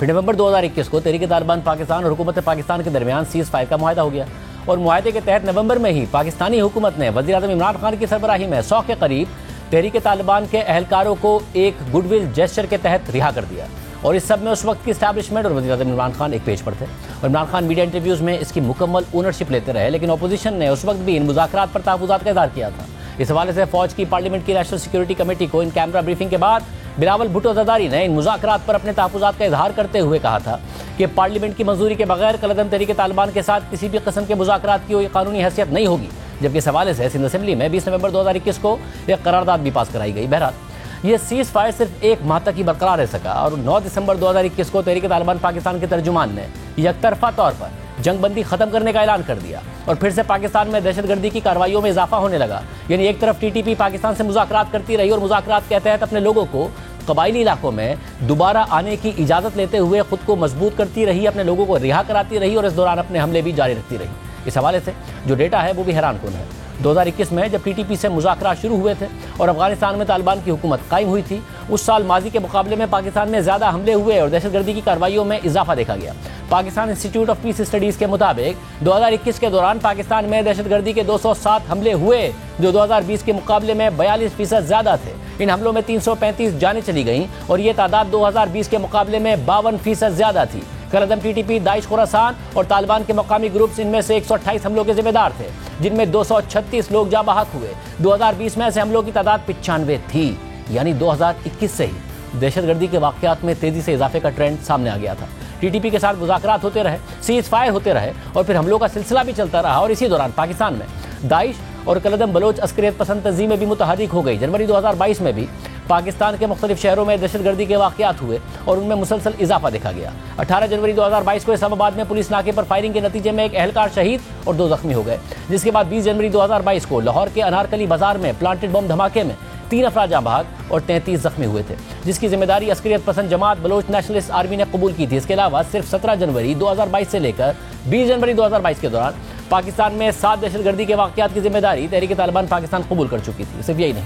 फिर नवंबर 2021 को तहरीक तालिबान पाकिस्तान और हुकूमत पाकिस्तान के दरमियान सीज़ फायर का मुआहदा हो गया और मुआहदे के तहत नवंबर में ही पाकिस्तानी हुकूमत ने वज़ीर-ए-आज़म इमरान खान की सरबराही में 100 के करीब तहरीक तालिबान के अहलकारों को एक गुडविल जेस्चर के तहत रिहा कर दिया। और इस सब में उस वक्त की इस्टेब्लिशमेंट और वज़ीर-ए-आज़म इमरान खान एक पेज पर थे और इमरान खान मीडिया इंटरव्यूज़ में इसकी मुकम्मल ओनरशिप लेते रहे, लेकिन अपोजिशन ने उस वक्त भी इन मुज़ाकरात पर तहफ़्फ़ुज़ात का इज़हार किया था। इस हवाले से फ़ौज की पार्लियामेंट की नेशनल सिक्योरिटी कमेटी को इन कैमरा ब्रीफिंग के बाद बिलावल भुट्टो ज़रदारी ने इन मुज़ाकरात पर अपने तहफ़्फ़ुज़ात का इज़हार करते हुए कहा था कि पार्लियामेंट की मंजूरी के बगैर कलअदम तहरीक तालिबान के साथ किसी भी किस्म के मुज़ाकरात की कोई कानूनी हैसियत नहीं होगी। जबकि इस हवाले से सिंध असेंबली में 20 नवंबर 2021 को एक करारदाद भी पास कराई गई। बहरहाल ये सीज़ फायर सिर्फ एक माह तक ही बरकरार रह सका और 9 दिसंबर 2021 को तहरीक तालिबान पाकिस्तान के तर्जुमान ने यकतरफा तौर पर जंगबंदी खत्म करने का ऐलान कर दिया और फिर से पाकिस्तान में दहशतगर्दी की कार्रवाइयों में इजाफा होने लगा। यानी एक तरफ टीटीपी पाकिस्तान से मुज़ाकरात करती रही और मुज़ाकरात के तहत अपने लोगों को कबायली इलाकों में दोबारा आने की इजाज़त लेते हुए खुद को मजबूत करती रही, अपने लोगों को रिहा कराती रही और इस दौरान अपने हमले भी जारी रखती रही। इस हवाले से जो डेटा है वो भी हैरानकुन है। 2021 में जब टीटीपी से मुज़ाकरात शुरू हुए थे और अफगानिस्तान में तालिबान की हुकूमत कायम हुई थी, उस साल माजी के मुकाबले में पाकिस्तान में ज़्यादा हमले हुए और दहशतगर्दी की कार्रवाइयों में इजाफा देखा गया। Pakistan institute of peace studies के मुताबिक 2021 के दौरान पाकिस्तान में दहशतगर्दी के 207 हमले हुए, जो 2020 के मुकाबले में 42% ज़्यादा थे। इन हमलों में 335 जानें चली गईं और ये तादाद 2020 के मुकाबले में 52% ज़्यादा थी। कलअदम टीटीपी, दाइश खुरासान और तालिबान के मकामी ग्रुप्स इनमें से 128 हमलों के जिम्मेदार थे, जिनमें 236 लोग जाँ बहक हुए। 2020 में ऐसे हमलों की तादाद 95 थी। यानी 2021 से ही दहशतगर्दी के वाक़यात में तेज़ी से इजाफे का ट्रेंड सामने आ गया था। टीटीपी के साथ मुज़ाकरात होते रहे, सीज़ फायर होते रहे और फिर हमलों का सिलसिला भी चलता रहा और इसी दौरान पाकिस्तान में दाइश और कलअदम बलोच अस्करियत पसंद तंजीमें भी मुतहर्रिक हो गई। जनवरी 2022 में भी पाकिस्तान के मुख्तलिफ शहरों में दहशतगर्दी के वाक़यात हुए और उनमें मुसलसल इजाफा देखा गया। 18 जनवरी 2022 को इस्लामाबाद में पुलिस नाके पर फायरिंग के नतीजे में एक अहलकार शहीद और 2 जख्मी हो गए, जिसके बाद 20 जनवरी 2022 को लाहौर के अनारकली बाजार में प्लांटेड बम धमाके में 3 अफराद जाँ बहक और 33 जख्मी हुए थे, जिसकी जिम्मेदारी अस्करियत पसंद जमात बलोच नेशनलिस्ट आर्मी ने कबूल की थी। इसके अलावा सिर्फ 17 जनवरी 2022 से लेकर 20 जनवरी 2022 के दौरान पाकिस्तान में 7 दहशतगर्दी के वाक़यात की जिम्मेदारी तहरीक तालिबान पाकिस्तान कबूल कर चुकी थी। सिर्फ यही नहीं,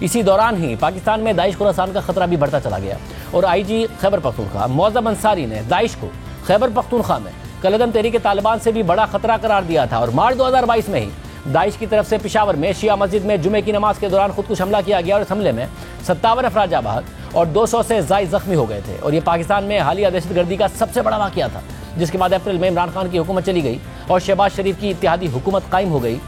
इसी दौरान ही पाकिस्तान में दाइश खुरासान का खतरा भी बढ़ता चला गया और आईजी खैबर पख्तूनख्वा मौज़म अंसारी ने दाइश को खैबर पख्तूनख्वा में कलअदम तहरीक तालिबान से भी बड़ा खतरा करार दिया था और मार्च 2022 में ही दाइश की तरफ से पेशावर में शिया मस्जिद में जुमे की नमाज के दौरान खुदकुश हमला किया गया और इस हमले में 57 अफराद जाँ बहक और 200 से ज़ायद जख्मी हो गए थे। और ये पाकिस्तान में हालिया दहशतगर्दी का सबसे बड़ा वाक़या था, जिसके बाद अप्रैल में इमरान खान की हुकूमत चली गई और शहबाज शरीफ की इत्तेहादी हुकूमत कायम हो गई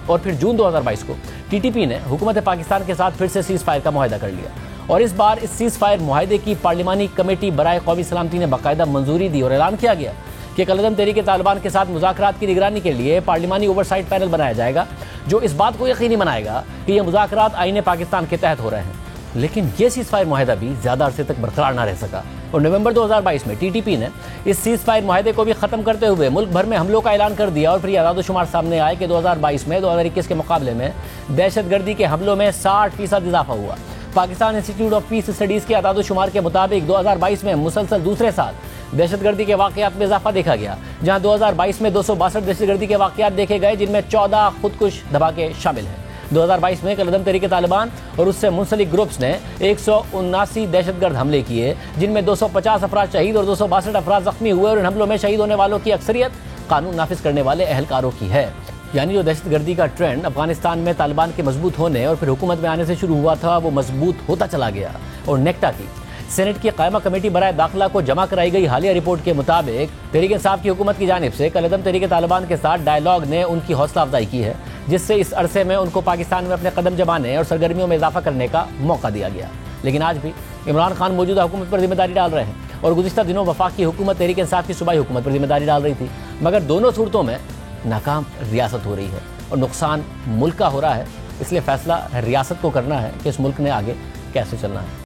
और फिर जून 2022 को टीटीपी ने हुकूमत पाकिस्तान के साथ फिर से सीज़ फायर का मुआहदा कर लिया और इस बार इस सीज़ फायर मुआहदे की पार्लिमानी कमेटी बराए कौमी सलामती ने बाकायदा मंजूरी दी और ऐलान किया गया कि कलअदम तहरीक तालिबान के साथ मुज़ाकरात की निगरानी के लिए पार्लिमानी ओवरसाइट पैनल बनाया जाएगा, जो इस बात को यकीनी बनाएगा कि ये मुज़ाकरात आईने पाकिस्तान के तहत हो रहे हैं। लेकिन ये सीज़ फायर मुआहदा भी ज़्यादा अरसे तक बरकरार न रह सका और नवंबर 2022 में टीटीपी ने इस सीज़ फायर मुआहदे को भी ख़त्म करते हुए मुल्क भर में हमलों का ऐलान कर दिया और फिर आदादोशुमार सामने आए कि 2022 में 2021 के मुकाबले में दहशतगर्दी के हमलों में 60% इजाफा हुआ। Pakistan institute of peace studies के आदादोशुमार के मुताबिक 2022 में मुसलसल दूसरे साल दहशतगर्दी के वाक़यात में इजाफा देखा गया, जहाँ 2022 में 262 दहशतगर्दी के वाक़यात देखे गए, जिनमें 14 खुदकुश धमाके शामिल हैं। 2022 में कलअदम तहरीक तालिबान और उससे मुंसलिक ग्रुप्स ने 179 दहशतगर्द हमले किए, जिनमें 250 अफराद शहीद और 262 अफराद जख्मी हुए और इन हमलों में शहीद होने वालों की अक्सरियत कानून नाफिज करने वाले अहलकारों की है। यानी जो दहशतगर्दी का ट्रेंड अफगानिस्तान में तालिबान के मजबूत होने और फिर हुकूमत में आने से शुरू हुआ था, वो मजबूत होता चला गया। और नेक्टा की सेनेट की कायमा कमेटी बराए दाखिला को जमा कराई गई हालिया रिपोर्ट के मुताबिक तहरीक इंसाफ की हुकूमत की जानिब से कलअदम तहरीक तालिबान के साथ डायलॉग ने उनकी हौसला अफजाई की है, जिससे इस अरसे में उनको पाकिस्तान में अपने कदम जमाने और सरगर्मियों में इजाफा करने का मौका दिया गया। लेकिन आज भी इमरान खान मौजूदा हुकूमत पर जिम्मेदारी डाल रहे हैं और गुज़िश्ता दिनों वफाकी हुकूमत तहरीक इंसाफ की सूबाई हुकूमत पर जिम्मेदारी डाल रही थी, मगर दोनों सूरतों में नाकाम रियासत हो रही है और नुकसान मुल्क का हो रहा है। इसलिए फैसला रियासत को करना है कि इस मुल्क ने आगे कैसे चलना है।